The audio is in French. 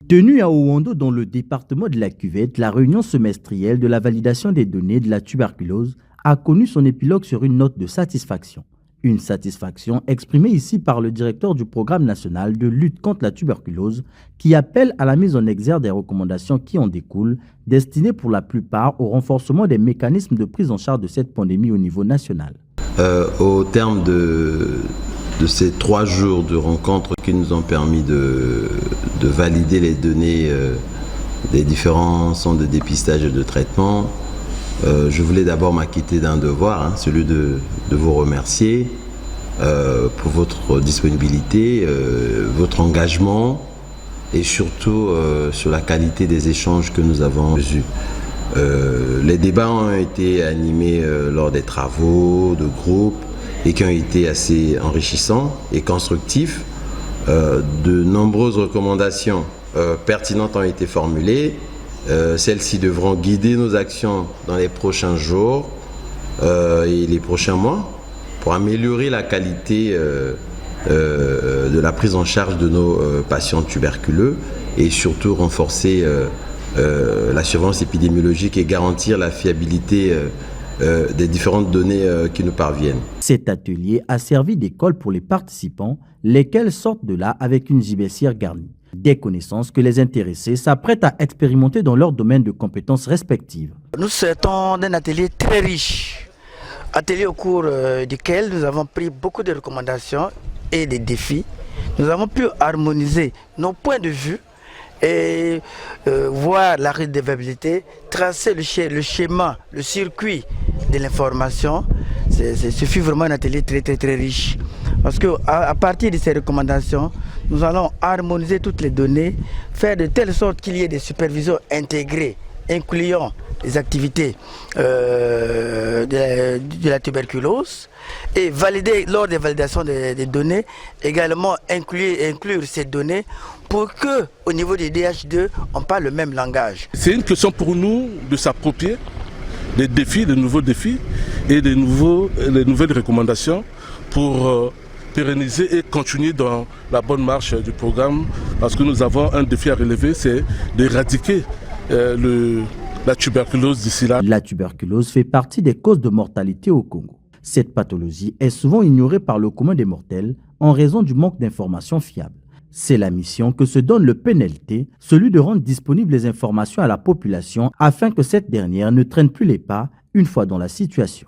Tenue à Ouando dans le département de la Cuvette, la réunion semestrielle de la validation des données de la tuberculose a connu son épilogue sur une note de satisfaction. Une satisfaction exprimée ici par le directeur du programme national de lutte contre la tuberculose qui appelle à la mise en exergue des recommandations qui en découlent, destinées pour la plupart au renforcement des mécanismes de prise en charge de cette pandémie au niveau national. Au terme de ces 3 jours de rencontres qui nous ont permis de valider les données des différents centres de dépistage et de traitement, je voulais d'abord m'acquitter d'un devoir, celui de vous remercier pour votre disponibilité, votre engagement et surtout sur la qualité des échanges que nous avons eus. Les débats ont été animés lors des travaux de groupe et qui ont été assez enrichissants et constructifs. De nombreuses recommandations pertinentes ont été formulées. Celles-ci devront guider nos actions dans les prochains jours et les prochains mois pour améliorer la qualité de la prise en charge de nos patients tuberculeux et surtout renforcer la surveillance épidémiologique et garantir la fiabilité des différentes données qui nous parviennent. Cet atelier a servi d'école pour les participants, lesquels sortent de là avec une gibecière garnie. Des connaissances que les intéressés s'apprêtent à expérimenter dans leur domaine de compétences respectives. Nous sortons d'un atelier très riche, atelier au cours duquel nous avons pris beaucoup de recommandations et des défis. Nous avons pu harmoniser nos points de vue et voir la redevabilité, tracer le schéma, le circuit de l'information. Ce fut vraiment un atelier très riche. Parce qu'à partir de ces recommandations, nous allons harmoniser toutes les données, faire de telle sorte qu'il y ait des supervisions intégrées, incluant les activités de la tuberculose, et valider lors des validations des données, également inclure ces données pour que, au niveau des DH2, on parle le même langage. C'est une question pour nous de s'approprier des défis, des nouveaux défis et des nouvelles recommandations pour pérenniser et continuer dans la bonne marche du programme, parce que nous avons un défi à relever, c'est d'éradiquer la tuberculose d'ici là. La tuberculose fait partie des causes de mortalité au Congo. Cette pathologie est souvent ignorée par le commun des mortels en raison du manque d'informations fiables. C'est la mission que se donne le PNLT, celui de rendre disponibles les informations à la population afin que cette dernière ne traîne plus les pas une fois dans la situation.